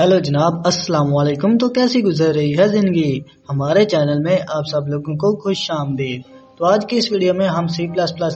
Hello जनाब, अस्सलाम वालेकुम। तो कैसी गुजर रही है ज़िंदगी। हमारे चैनल में आप सब लोगों को खुश आमदीद। तो आज की इस वीडियो में हम C++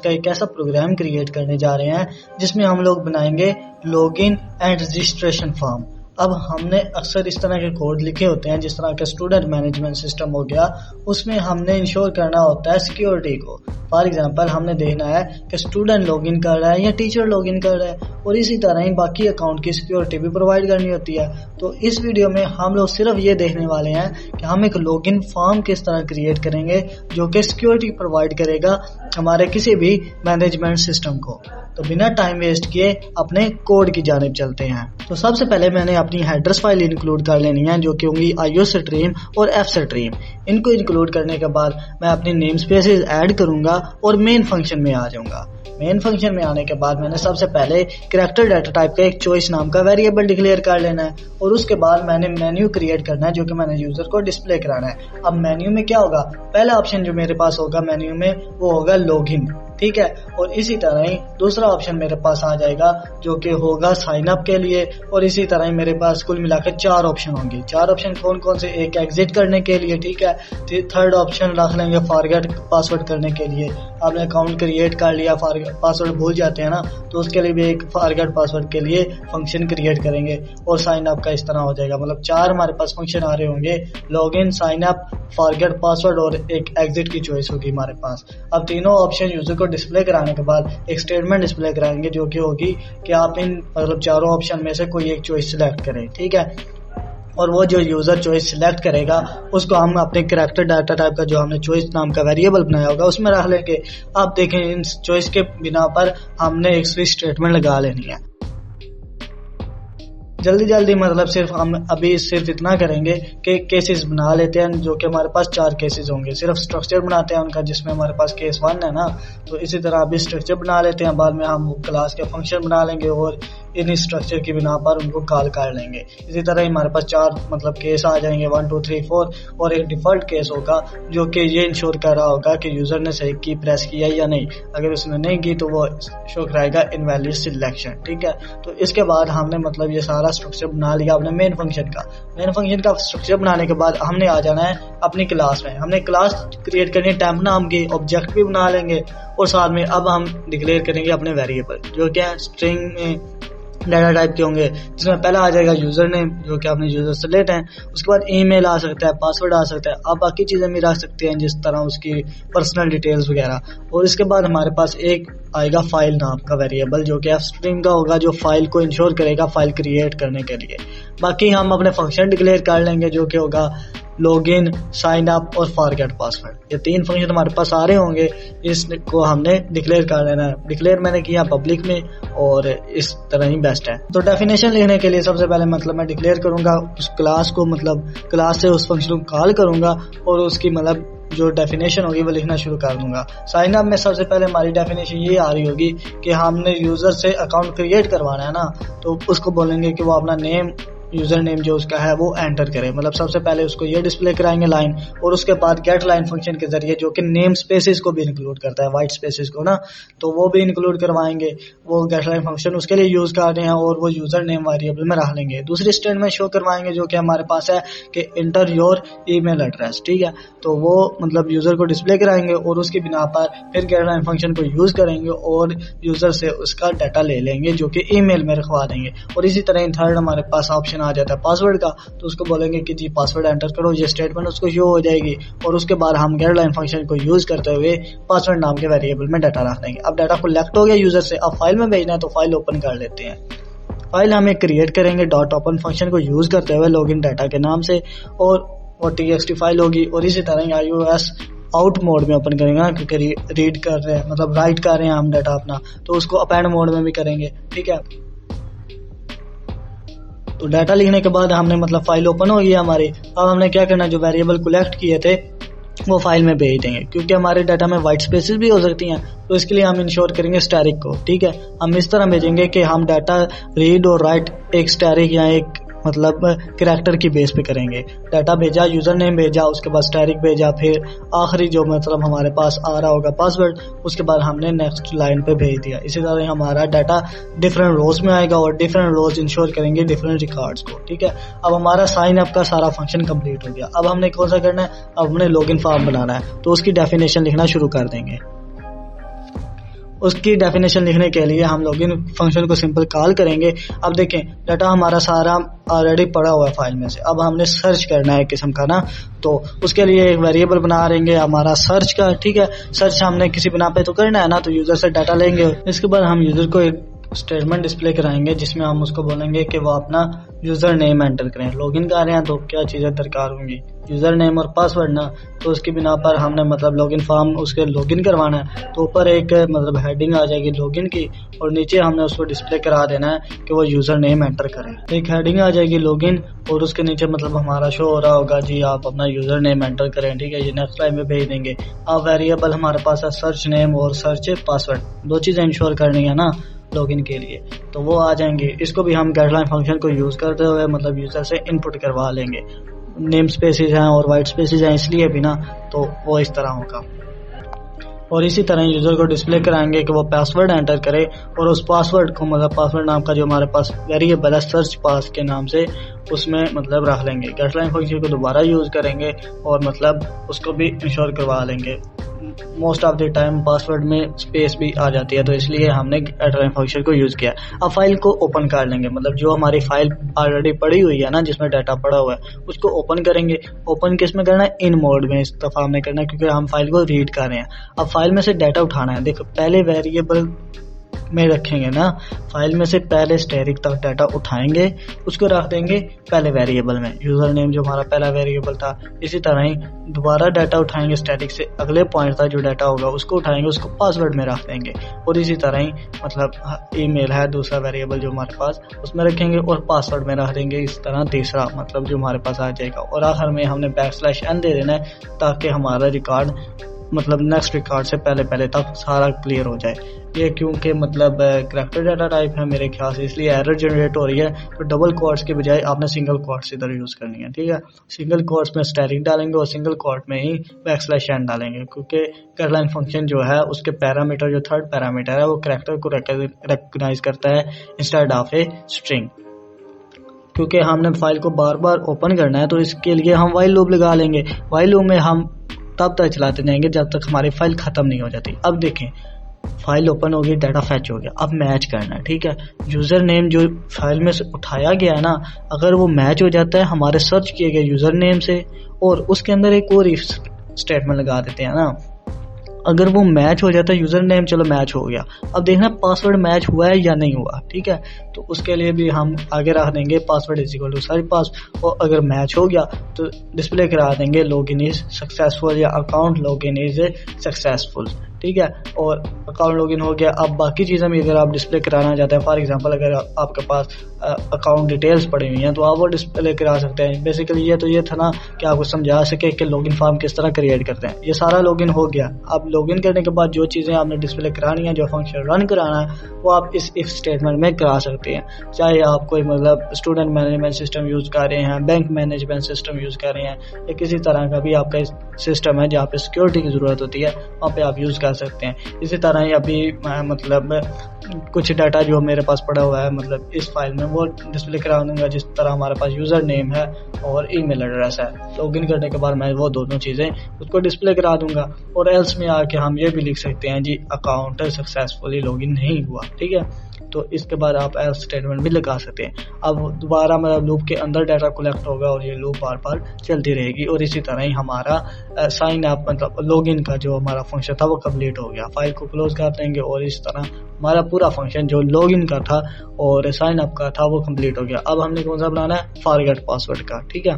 का एक ऐसा प्रोग्राम क्रिएट करने जा रहे हैं जिसमें हम लोग बनाएंगे लॉगिन एंड रजिस्ट्रेशन फॉर्म। अब हमने अक्सर इस तरह के कोड लिखे होते हैं, जिस तरह का स्टूडेंट मैनेजमेंट सिस्टम हो गया, उसमें हमने इंश्योर करना होता है सिक्योरिटी को। फॉर एग्जांपल हमने देखना है कि स्टूडेंट लॉगिन कर रहा है या टीचर लॉगिन कर रहा है, और इसी तरह ही बाकी अकाउंट की सिक्योरिटी भी प्रोवाइड करनी होती है। तो इस वीडियो में हम लोग सिर्फ ये देखने वाले हैं कि हम एक लॉगिन फॉर्म किस तरह क्रिएट करेंगे जो कि सिक्योरिटी प्रोवाइड करेगा हमारे किसी भी मैनेजमेंट सिस्टम को। तो बिना टाइम वेस्ट किए अपने कोड की जानिब चलते हैं। तो सबसे पहले मैंने अपनी हेडर्स फाइल इंक्लूड कर लेनी है, जो कि होंगी IO स्ट्रीम और F स्ट्रीम। इनको इंक्लूड करने के बाद मैं अपनी नेम स्पेसेस ऐड करूंगा और मेन फंक्शन में आ जाऊंगा। मेन फंक्शन में आने के बाद मैंने सबसे पहले कैरेक्टर डाटा टाइप का एक चॉइस नाम का वेरिएबल डिक्लेयर कर लेना है, और उसके बाद मैंने मेन्यू क्रिएट करना है जो कि मैंने यूजर को डिस्प्ले कराना है। अब मेन्यू में क्या होगा, पहला ऑप्शन जो मेरे पास होगा मेन्यू में वो होगा लॉगिन, ठीक है। और इसी तरह ही दूसरा ऑप्शन मेरे पास आ जाएगा जो कि होगा साइन अप के लिए, और इसी तरह ही मेरे पास कुल मिलाकर 4 ऑप्शन होंगे। 4 ऑप्शन कौन कौन से, एक एग्जिट करने के लिए, ठीक है। थर्ड ऑप्शन रख लेंगे फॉरगेट पासवर्ड करने के लिए। आपने अकाउंट क्रिएट कर लिया, पासवर्ड भूल जाते हैं ना, तो उसके लिए भी एक फॉरगेट पासवर्ड के लिए फंक्शन क्रिएट करेंगे। और साइन अप का इस तरह हो जाएगा, मतलब 4 हमारे पास फंक्शन आ रहे होंगे, login, sign up, forget password और एक एग्जिट की चॉइस होगी हमारे पास। अब तीनों ऑप्शन यूजर को डिस्प्ले कराने के बाद एक स्टेटमेंट डिस्प्ले कराएंगे जो कि होगी कि आप इन मतलब चारों ऑप्शन में से कोई एक चॉइस सिलेक्ट करें, ठीक है। और वो जो यूजर चॉइस सिलेक्ट करेगा उसको हम अपने कैरेक्टर डाटा टाइप का जो हमने चॉइस नाम का वेरिएबल बनाया होगा उसमें रख लेंगे। आप देखें इन चॉइस के बिना पर हमने एक स्विच स्टेटमेंट लगा लेनी है। जल्दी जल्दी मतलब सिर्फ हम अभी सिर्फ इतना करेंगे कि केसेस बना लेते हैं, जो कि हमारे पास 4 केसेस होंगे। सिर्फ स्ट्रक्चर बनाते हैं उनका, जिसमें हमारे पास केस 1 है ना, तो इसी तरह अभी स्ट्रक्चर बना लेते हैं। बाद में हम क्लास के फंक्शन बना लेंगे और इन स्ट्रक्चर की बिना पर उनको कॉल कर लेंगे। इसी तरह ही हमारे पास 4 मतलब केस आ जाएंगे, 1 2 3 4, और एक डिफॉल्ट केस होगा जो कि ये इंश्योर कर रहा होगा कि यूजर ने सही की प्रेस किया या नहीं। अगर उसने नहीं की तो वो शो कराएगा इनवैलिड सिलेक्शन, ठीक है। तो इसके बाद हमने मतलब ये सारा स्ट्रक्चर बना लिया अपने मेन फंक्शन का। मेन फंक्शन का स्ट्रक्चर बनाने के बाद हमने आ जाना है अपनी क्लास में। हमने क्लास क्रिएट करनी है टेम्प नाम की, ऑब्जेक्ट भी बना लेंगे, और साथ में अब हम डिक्लेयर करेंगे अपने वेरिएबल जो कि स्ट्रिंग में डाटा टाइप के होंगे, जिसमें पहला आ जाएगा यूजर नेम जो कि अपने यूजर से लेते हैं। उसके बाद ईमेल आ सकता है, पासवर्ड आ सकता है, आप बाकी चीजें भी रख सकते हैं जिस तरह उसकी पर्सनल डिटेल्स वगैरह। और इसके बाद हमारे पास एक आएगा फाइल नाम का वेरिएबल जो कि F स्ट्रीम का होगा, जो फाइल को इंश्योर करेगा फाइल क्रिएट करने के लिए। बाकी हम अपने फंक्शन डिक्लेयर कर लेंगे जो कि होगा लॉगिन, साइन अप और फॉरगेट पासवर्ड। ये 3 फंक्शन हमारे पास आ रहे होंगे, इसको हमने डिक्लेयर कर लेना है। डिक्लेयर मैंने किया पब्लिक में, और इस तरह ही बेस्ट है। तो डेफिनेशन लिखने के लिए सबसे पहले मतलब मैं डिक्लेयर करूंगा उस क्लास को, मतलब क्लास से उस फंक्शन को कॉल करूंगा और उसकी मतलब जो डेफिनेशन होगी वो लिखना शुरू कर दूंगा। साइन अप में सबसे पहले हमारी डेफिनेशन ये आ रही होगी कि हमने यूजर से अकाउंट क्रिएट करवाना है ना, तो उसको बोलेंगे कि वो अपना नेम, यूजर नेम जो उसका है वो एंटर करे। मतलब सबसे पहले उसको ये डिस्प्ले कराएंगे लाइन, और उसके बाद गेट लाइन फंक्शन के जरिए जो कि नेम स्पेसेस को भी इंक्लूड करता है, वाइट स्पेसेस को ना, तो वो भी इंक्लूड करवाएंगे। वो गेट लाइन फंक्शन उसके लिए यूज कर रहे हैं और वो यूजर नेम वेरिएबल में रख लेंगे। दूसरी स्टेटमेंट शो करवाएंगे जो कि हमारे पास है कि इंटर योर ईमेल एड्रेस, ठीक है। तो वो मतलब यूजर को डिस्प्ले कराएंगे और उसकी बिना पर फिर गेट लाइन फंक्शन को यूज करेंगे और यूजर से उसका डाटा ले लेंगे जो कि ईमेल में रखवा देंगे। और इसी तरह थर्ड हमारे पास ऑप्शन आ जाता है पासवर्ड का, तो उसको बोलेंगे कि जी पासवर्ड एंटर करो, ये स्टेटमेंट उसको शो हो जाएगी। और उसके बाद हम गेट लाइन फंक्शन को यूज करते हुए पासवर्ड नाम के वेरिएबल में डाटा रख देंगे। अब डाटा कलेक्ट हो गया यूजर से, अब फाइल में भेजना है तो फाइल ओपन कर लेते हैं। फाइल हम एक क्रिएट करेंगे डॉट ओपन फंक्शन को यूज करते हुए लॉगिन डाटा के नाम से, और वो txt फाइल होगी। और इसी तरह iOS आउट मोड में ओपन करेंगे क्योंकि रीड कर रहे हैं, मतलब राइट कर रहे हैं हम डाटा अपना, तो उसको अपेंड मोड में भी करेंगे, ठीक है। तो डाटा लिखने के बाद हमने मतलब फाइल ओपन हो गई हमारी। अब हमने क्या करना है, जो वेरिएबल कलेक्ट किए थे वो फाइल में भेज देंगे, क्योंकि हमारे डाटा में वाइट स्पेसेस भी हो सकती हैं, तो इसके लिए हम इंश्योर करेंगे स्टैटिक को, ठीक है। हम इस तरह भेजेंगे कि हम डाटा रीड और राइट एक स्टैटिक या एक मतलब करैक्टर की बेस पे करेंगे। डाटा भेजा, यूजर नेम भेजा, उसके बाद स्टैटिक भेजा, फिर आखिरी जो मतलब हमारे पास आ रहा होगा पासवर्ड, उसके बाद हमने नेक्स्ट लाइन पे भेज दिया। इसी तरह हमारा डाटा डिफरेंट रोज में आएगा और डिफरेंट रोज इंश्योर करेंगे डिफरेंट रिकॉर्ड्स को, ठीक है। अब हमारा साइन अप का सारा फंक्शन कंप्लीट हो गया। अब हमने कौन सा करना है, अब हमने लॉगिन फॉर्म बनाना है, तो उसकी डेफिनेशन लिखना शुरू कर देंगे। उसकी डेफिनेशन लिखने के लिए हम लॉगिन फंक्शन को सिंपल कॉल करेंगे। अब देखें डाटा हमारा सारा ऑलरेडी पड़ा हुआ है फाइल में से। अब हमने सर्च करना है किस्म का ना, तो उसके लिए एक वेरिएबल बना लेंगे हमारा सर्च का, ठीक है। सर्च हमने किसी बिना पे तो करना है ना, तो यूजर से डाटा लेंगे। इसके बाद हम यूजर को एक स्टेटमेंट डिस्प्ले कराएंगे जिसमें हम उसको बोलेंगे कि वो अपना यूजर नेम एंटर करें। लॉगिन कर रहे हैं तो क्या चीजें दरकार होंगी, यूजर नेम और पासवर्ड ना, तो उसकी बिना पर हमने मतलब लॉगिन फॉर्म उसके लॉगिन करवाना है। तो ऊपर एक मतलब हेडिंग आ जाएगी लॉगिन की और नीचे हमने उसको डिस्प्ले करा देना है कि वो यूजर नेम एंटर करें। एक हेडिंग आ जाएगी लॉगिन और उसके नीचे मतलब हमारा शो हो रहा होगा जी आप अपना यूजर नेम एंटर करें, ठीक है। ये नेक्स्ट लाइन में भेज देंगे। अब वेरिएबल हमारे पास है सर्च नेम और सर्च पासवर्ड, दो चीजें इंश्योर करनी है ना लॉगिन के लिए, तो वो आ जाएंगे। इसको भी हम गेटलाइन फंक्शन को यूज करते हुए मतलब यूजर से इनपुट करवा लेंगे। नेम स्पेसेस हैं और वाइट स्पेसेस हैं इसलिए भी ना, तो वो इस तरह होगा। और इसी तरह यूजर को डिस्प्ले कराएंगे कि वो पासवर्ड एंटर करे और उस पासवर्ड को मतलब पासवर्ड नाम का जो हमारे पास वेरिएबल है सर्च पास के नाम से उसमें मतलब रख लेंगे। गेटलाइन फंक्शन को दोबारा यूज करेंगे और मतलब उसको भी इंश्योर करवा लेंगे। Most of the time password में स्पेस भी आ जाती है, तो इसलिए हमने गेटलाइन फंक्शन को यूज किया। अब फाइल को ओपन कर लेंगे, मतलब जो हमारी फाइल ऑलरेडी पड़ी हुई है ना जिसमें डाटा पड़ा हुआ है उसको ओपन करेंगे। ओपन किस में करना है, इन मोड में इस दफा हमने करना है क्योंकि हम फाइल को रीड कर रहे हैं। अब फाइल में से डाटा उठाना है। देखो पहले वेरिएबल में रखेंगे ना, फाइल में से पहले स्टैटिक तक डाटा उठाएंगे, उसको रख देंगे पहले वेरिएबल में, यूजर नेम जो हमारा पहला वेरिएबल था। इसी तरह ही दोबारा डाटा उठाएंगे स्टैटिक से अगले पॉइंट तक जो डाटा होगा उसको उठाएंगे, उसको पासवर्ड में रख देंगे। और इसी तरह ही मतलब ईमेल है दूसरा वेरिएबल जो हमारे पास, उसमें रखेंगे और पासवर्ड में रख देंगे। इस तरह तीसरा मतलब जो हमारे पास आ जाएगा। और आखिर में हमने \n दे देना है ताकि हमारा रिकॉर्ड मतलब नेक्स्ट रिकॉर्ड से पहले तक सारा क्लियर हो जाए। ये क्योंकि मतलब करैक्टर डाटा टाइप है मेरे ख्याल से, इसलिए एरर जनरेट हो रही है। तो डबल कोट्स के बजाय आपने सिंगल कोट्स इधर यूज करनी है, ठीक है। सिंगल कोट्स में स्टैटिक डालेंगे और सिंगल कोट में ही \n डालेंगे क्योंकि गेटलाइन फंक्शन जो है उसके पैरामीटर जो थर्ड पैरामीटर है वो करैक्टर को रिकॉग्नाइज करता है इंस्टेड ऑफ ए स्ट्रिंग। क्योंकि हमने फाइल को बार बार ओपन करना है तो इसके लिए हम व्हाइल लूप लगा लेंगे। व्हाइल लूप में हम तब तक चलाते जाएंगे जब तक हमारी फाइल खत्म नहीं हो जाती। अब देखें फाइल ओपन हो गई, डाटा फैच हो गया, अब मैच करना है, ठीक है। यूजर नेम जो फाइल में से उठाया गया है ना, अगर वो मैच हो जाता है हमारे सर्च किए गए यूजर नेम से और उसके अंदर एक और इफ स्टेटमेंट लगा देते हैं ना, अगर वो मैच हो जाता है यूजर नेम, चलो मैच हो गया, अब देखना पासवर्ड मैच हुआ है या नहीं हुआ, ठीक है। तो उसके लिए भी हम आगे रख देंगे password is equal to search pass, और अगर मैच हो गया तो डिस्प्ले करा देंगे लॉगिन इज सक्सेसफुल या अकाउंट लॉगिन इज सक्सेसफुल, ठीक है। और अकाउंट लॉगिन हो गया। अब बाकी चीज़ें भी अगर आप डिस्प्ले कराना चाहते हैं, फॉर एग्जांपल अगर आपके पास अकाउंट डिटेल्स पड़ी हुई हैं तो आप वो डिस्प्ले करा सकते हैं। बेसिकली ये था ना कि आपको समझा सके कि लॉगिन फॉर्म किस तरह क्रिएट करते हैं। ये सारा लॉगिन हो गया। अब लॉगिन करने के बाद जो चीज़ें आपने डिस्प्ले करानी है, जो फंक्शन रन कराना है, वो आप इस इफ स्टेटमेंट में करा सकते हैं। चाहे आप कोई मतलब स्टूडेंट मैनेजमेंट सिस्टम यूज़ कर रहे हैं, बैंक मैनेजमेंट सिस्टम यूज़ कर रहे हैं, या किसी तरह का भी आपका सिस्टम है जहाँ पे सिक्योरिटी की ज़रूरत होती है, वहाँ पे आप यूज़ कर सकते हैं। इसी तरह ही अभी मतलब कुछ डाटा जो मेरे पास पड़ा हुआ है मतलब इस फाइल में, वो डिस्प्ले करा दूंगा जिस तरह हमारे पास यूज़र नेम है और ईमेल एड्रेस है। लॉगिन करने के बाद मैं वो दोनों चीज़ें उसको डिस्प्ले करा दूंगा। और एल्स में आके हम ये भी लिख सकते हैं जी अकाउंट सक्सेसफुली लॉगिन नहीं हुआ, ठीक है। तो इसके बाद आप एल्स स्टेटमेंट भी लगा सकते हैं। अब दोबारा मतलब लूप के अंदर डाटा कलेक्ट होगा और ये लूप बार बार चलती रहेगी। और इसी तरह ही हमारा साइन अप मतलब लॉगिन का जो हमारा फंक्शन था वो कंप्लीट हो गया। फाइल को क्लोज कर देंगे और इस तरह हमारा पूरा फंक्शन जो लॉगिन का था और साइन अप का था वो कंप्लीट हो गया। अब हमने कौन सा बनाना है, फॉरगेट पासवर्ड का, ठीक है।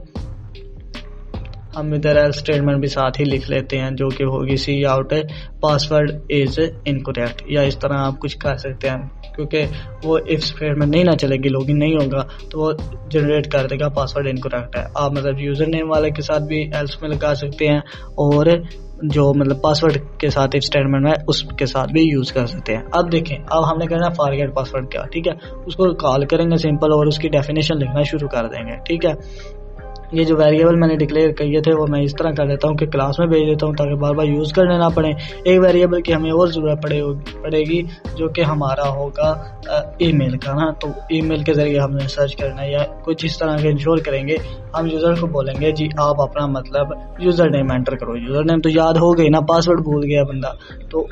हम इधर एल्स स्टेटमेंट भी साथ ही लिख लेते हैं जो कि होगी सी आउट पासवर्ड इज इनकरेक्ट, या इस तरह आप कुछ कर सकते हैं क्योंकि वो इफ स्टेटमेंट नहीं ना चलेगी, लॉगिन नहीं होगा तो वो जनरेट कर देगा पासवर्ड इनकरेक्ट है। आप मतलब यूजर नेम वाले के साथ भी एल्स में लगा सकते हैं और जो मतलब पासवर्ड के साथ इफ स्टेटमेंट में उसके साथ भी यूज कर सकते हैं। अब देखें, अब हमने करना है फॉरगेट पासवर्ड क्या, ठीक है। उसको कॉल करेंगे सिंपल और उसकी डेफिनेशन लिखना शुरू कर देंगे, ठीक है। ये जो वेरिएबल मैंने डिक्लेयर किए थे वो मैं इस तरह कर देता हूँ कि क्लास में भेज देता हूँ ताकि बार बार यूज़ करने ना पड़े। एक वेरिएबल की हमें और ज़रूरत पड़ेगी जो कि हमारा होगा ईमेल का ना। तो ईमेल के ज़रिए हमने सर्च करना है या कुछ इस तरह के इंश्योर करेंगे। हम यूज़र को बोलेंगे जी आप अपना मतलब यूज़र नेम एंटर करो। यूज़र नेम तो याद हो गई ना, पासवर्ड भूल गया बंदा, तो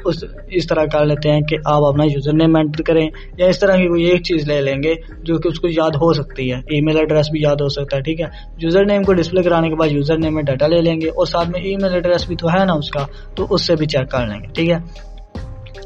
इस तरह कर लेते हैं कि आप अपना यूज़र नेम एंटर करें, या इस तरह की कोई एक चीज़ ले लेंगे जो कि उसको याद हो सकती है। ईमेल एड्रेस भी याद हो सकता है, ठीक है। यूज़र नेम को डिस्प्ले कराने के बाद यूज़र नेम में डाटा ले लेंगे और साथ में ईमेल एड्रेस भी तो है ना उसका, तो उससे भी चेक कर लेंगे, ठीक है।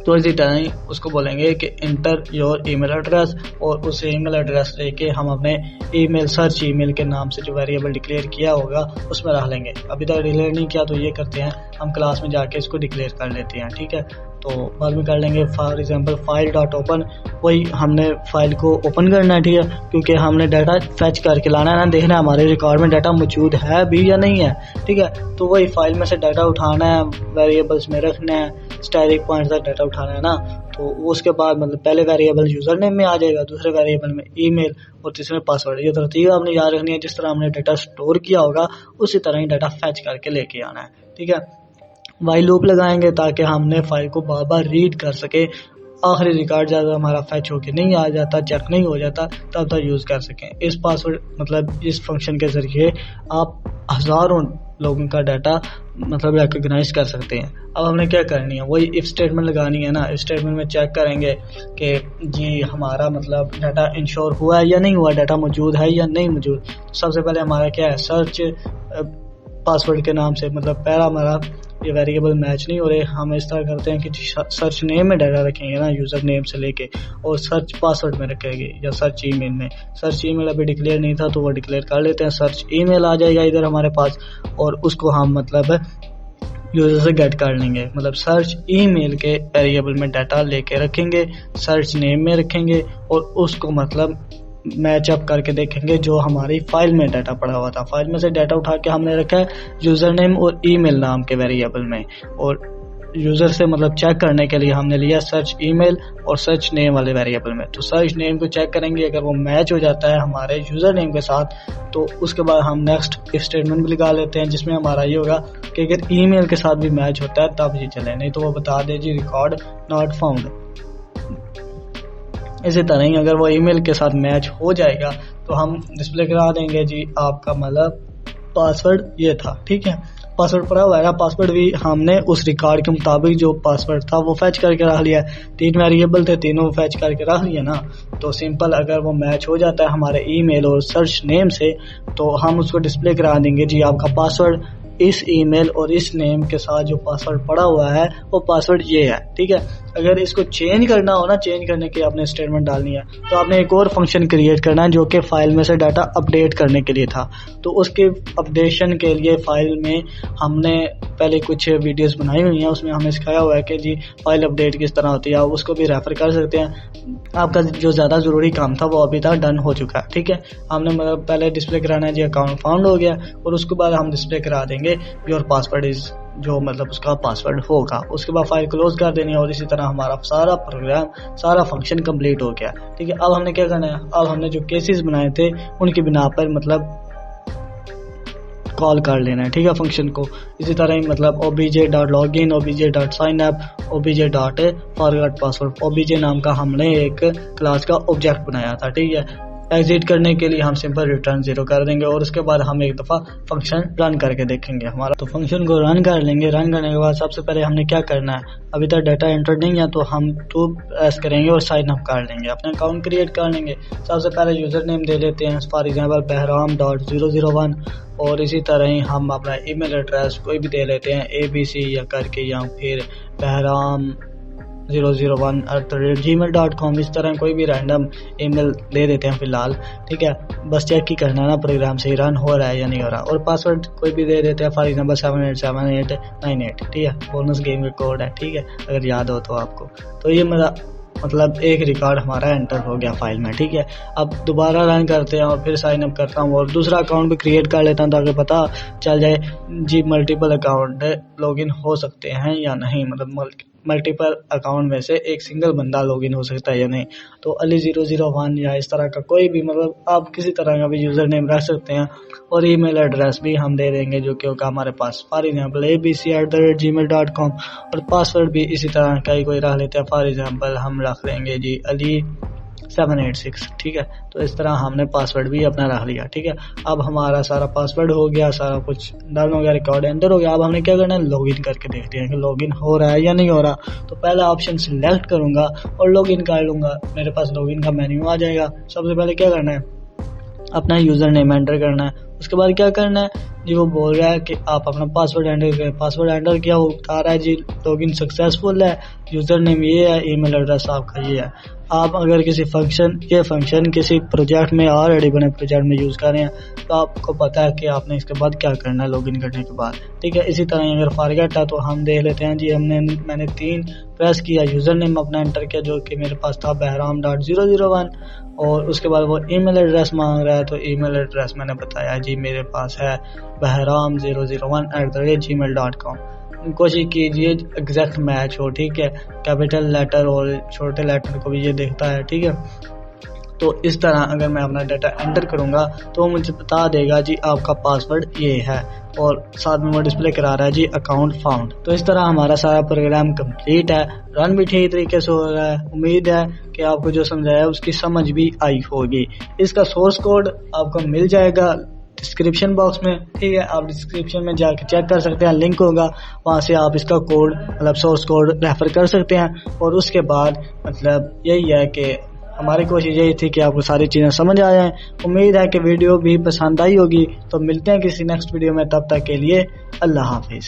तो इसी तरह ही उसको बोलेंगे कि इंटर योर ईमेल एड्रेस, और उस ईमेल एड्रेस लेके हम अपने ईमेल सर्च ईमेल के नाम से जो वेरिएबल डिक्लेयर किया होगा उसमें रख लेंगे। अभी तक डिक्लेयर नहीं किया तो ये करते हैं, हम क्लास में जाके इसको डिक्लेयर कर लेते हैं, ठीक है। तो बाद में कर लेंगे for example file dot open, वही हमने फाइल को ओपन करना है, ठीक है, क्योंकि हमने डाटा फेच करके लाना है ना, देखना है हमारे रिकॉर्ड में डाटा मौजूद है भी या नहीं है, ठीक है। तो वही फाइल में से डाटा उठाना है, वेरिएबल्स में रखना है, स्टैटिक पॉइंट तक डाटा उठाना है ना। तो उसके बाद मतलब पहले वेरिएबल यूजर नेम में आ जाएगा, दूसरे वेरिएबल में ईमेल और तीसरे में पासवर्ड। ये तरतीब आपने याद रखनी है, जिस तरह हमने डाटा स्टोर किया होगा उसी तरह ही डाटा फेच करके लेके आना है, ठीक है। वाइल लूप लगाएंगे ताकि हमने फाइल को बार बार रीड कर सके, आखिरी रिकॉर्ड ज़्यादा हमारा फेच होके नहीं आ जाता, चेक नहीं हो जाता, तब तक यूज़ कर सकें। इस पासवर्ड मतलब इस फंक्शन के ज़रिए आप हज़ारों लोगों का डाटा मतलब रिकॉग्नाइज कर सकते हैं। अब हमने क्या करनी है, वही इफ स्टेटमेंट लगानी है ना। इफ स्टेटमेंट में चेक करेंगे कि जी हमारा मतलब डाटा इंश्योर हुआ है या नहीं हुआ, डाटा मौजूद है या नहीं मौजूद। सबसे पहले हमारा क्या है, सर्च पासवर्ड के नाम से मतलब पहला हमारा ये वेरिएबल मैच नहीं हो रहे, हम इस तरह करते हैं कि सर्च नेम में डाटा रखेंगे ना, यूज़र नेम से लेके, और सर्च पासवर्ड में रखेंगे या सर्च ईमेल में। सर्च ईमेल अभी डिक्लेयर नहीं था तो वो डिक्लेयर कर लेते हैं। सर्च ईमेल आ जाएगा इधर हमारे पास और उसको हम मतलब यूज़र से गेट कर लेंगे। मतलब सर्च ईमेल के वेरिएबल में डाटा लेके रखेंगे, सर्च नेम में रखेंगे और उसको मतलब मैच अप करके देखेंगे जो हमारी फाइल में डाटा पड़ा हुआ था। फाइल में से डाटा उठा के हमने रखा है यूज़र नेम और ईमेल नाम के वेरिएबल में, और यूज़र से मतलब चेक करने के लिए हमने लिया सर्च ईमेल और सर्च नेम वाले वेरिएबल में। तो सर्च नेम को चेक करेंगे, अगर वो मैच हो जाता है हमारे यूज़र नेम के साथ तो उसके बाद हम नेक्स्ट इफ स्टेटमेंट भी लगा लेते हैं, जिसमें हमारा ये होगा कि अगर ईमेल के साथ भी मैच होता है तब ये चले, नहीं तो वो बता दे जी रिकॉर्ड नॉट फाउंड। इसी तरह ही अगर वो ईमेल के साथ मैच हो जाएगा तो हम डिस्प्ले करा देंगे जी आपका मतलब पासवर्ड ये था, ठीक है। पासवर्ड पड़ा हुआ है, पासवर्ड भी हमने उस रिकॉर्ड के मुताबिक जो पासवर्ड था वो फैच करके रख लिया। 3 वेरिएबल थे, तीनों फैच करके रख लिया ना। तो सिंपल अगर वो मैच हो जाता है हमारे ईमेल और सर्च नेम से तो हम उसको डिस्प्ले करा देंगे जी आपका पासवर्ड इस ईमेल और इस नेम के साथ जो पासवर्ड पड़ा हुआ है वो पासवर्ड ये है, ठीक है। अगर इसको चेंज करना हो ना, चेंज करने के आपने स्टेटमेंट डालनी है तो आपने एक और फंक्शन क्रिएट करना है जो कि फाइल में से डाटा अपडेट करने के लिए था। तो उसके अपडेशन के लिए फाइल में हमने पहले कुछ वीडियोस बनाई हुई हैं, उसमें हमें सिखाया हुआ है कि जी फाइल अपडेट किस तरह होती है, आप उसको भी रेफर कर सकते हैं। आपका जो ज़्यादा ज़रूरी काम था वो अभी तक डन हो चुका है, ठीक है। हमने मतलब पहले डिस्प्ले कराना है जी अकाउंट फाउंड हो गया, और उसके बाद हम डिस्प्ले करा देंगे योर पासवर्ड इज जो मतलब उसका पासवर्ड होगा। उसके बाद फाइल क्लोज कर देनी है और इसी तरह हमारा सारा प्रोग्राम सारा फंक्शन कंप्लीट हो गया, ठीक है। अब हमने क्या करना है, अब हमने जो केसेस बनाए थे उनकी बिना पर मतलब कॉल कर लेना है, ठीक है, फंक्शन को। इसी तरह ही मतलब obj.login, obj.signup, obj.forgetpassword, obj नाम का हमने एक क्लास का ऑब्जेक्ट बनाया था, ठीक है। एग्जिट करने के लिए हम सिंपल रिटर्न 0 कर देंगे और उसके बाद हम एक दफ़ा फंक्शन रन करके देखेंगे हमारा। तो फंक्शन को रन कर लेंगे। रन करने के बाद सबसे पहले हमने क्या करना है, अभी तक डाटा एंटर नहीं है तो हम 2 प्रेस करेंगे और साइन अप कर लेंगे, अपना अकाउंट क्रिएट कर लेंगे। सबसे पहले यूज़र नेम दे लेते हैं, फॉर एग्जाम्पल behram.001, और इसी तरह ही हम अपना ईमेल एड्रेस कोई भी दे लेते हैं ABC या करके, या फिर behram001@gmail.com, इस तरह कोई भी रैंडम ईमेल दे देते हैं फिलहाल, ठीक है। बस चेक ही करना है ना प्रोग्राम सही रन हो रहा है या नहीं हो रहा। और पासवर्ड कोई भी दे देते हैं, फॉर एग्जाम्पल 787898, ठीक है। बोनस गेम का कोड है, ठीक है, अगर याद हो तो आपको। तो ये मेरा मतलब एक रिकॉर्ड हमारा एंटर हो गया फाइल में, ठीक है। अब दोबारा रन करते हैं और फिर साइन अप करता हूँ और दूसरा अकाउंट भी क्रिएट कर लेता हूँ ताकि पता चल जाए जी मल्टीपल अकाउंट लॉगिन हो सकते हैं या नहीं, मतलब मल्टीपल अकाउंट में से एक सिंगल बंदा लॉगिन हो सकता है या नहीं। तो अली 001 या इस तरह का कोई भी, मतलब आप किसी तरह का भी यूज़र नेम रख सकते हैं और ईमेल एड्रेस भी हम दे देंगे जो कि होगा हमारे पास, फॉर एग्जाम्पल abc@gmail.com, और पासवर्ड भी इसी तरह का ही कोई रख लेते हैं, फॉर एग्जाम्पल हम रख लेंगे जी अली 786, ठीक है। तो इस तरह हमने पासवर्ड भी अपना रख लिया, ठीक है। अब हमारा सारा पासवर्ड हो गया, सारा कुछ डन हो गया, रिकॉर्ड एंटर हो गया। अब हमने क्या करना है, लॉगिन करके देखते हैं कि लॉगिन हो रहा है या नहीं हो रहा। तो पहला ऑप्शन सिलेक्ट करूंगा और लॉगिन कर लूंगा, मेरे पास लॉगिन का मेन्यू आ जाएगा। सबसे पहले क्या करना है, अपना यूजर नेम एंटर करना है। उसके बाद क्या करना है जी, वो बोल रहा है कि आप अपना पासवर्ड एंटर करें। पासवर्ड एंटर किया, वो बता रहा है जी लॉगिन सक्सेसफुल है, यूजर नेम ये है, ईमेल एड्रेस आपका ये है। आप अगर किसी फंक्शन किसी प्रोजेक्ट में ऑलरेडी बने प्रोजेक्ट में यूज कर रहे हैं तो आपको पता है कि आपने इसके बाद क्या करना है लॉगिन करने के बाद, ठीक है। इसी तरह अगर फॉरगेट है तो हम देख लेते हैं जी, मैंने 3 प्रेस किया, यूजर नेम अपना एंटर किया जो कि मेरे पास था behram.001, और उसके बाद वो ईमेल एड्रेस मांग रहा है। तो ईमेल एड्रेस मैंने बताया जी मेरे पास है behram001@gmail.com। कोशिश कीजिए एग्जैक्ट मैच हो, ठीक है, कैपिटल लेटर और छोटे लेटर को भी ये देखता है, ठीक है। तो इस तरह अगर मैं अपना डाटा एंटर करूंगा तो मुझे बता देगा जी आपका पासवर्ड ये है, और साथ में वो डिस्प्ले करा रहा है जी अकाउंट फाउंड। तो इस तरह हमारा सारा प्रोग्राम कंप्लीट है, रन भी ठीक तरीके से हो रहा है। उम्मीद है कि आपको जो समझाया उसकी समझ भी आई होगी। इसका सोर्स कोड आपको मिल जाएगा डिस्क्रिप्शन बॉक्स में, ठीक है। आप डिस्क्रिप्शन में जाकर चेक कर सकते हैं, लिंक होगा, वहां से आप इसका कोड मतलब सोर्स कोड रेफर कर सकते हैं। और उसके बाद मतलब यही है कि हमारी कोशिश यही थी कि आपको सारी चीज़ें समझ आ जाएं। उम्मीद है कि वीडियो भी पसंद आई होगी। तो मिलते हैं किसी नेक्स्ट वीडियो में, तब तक के लिए अल्लाह हाफिज़।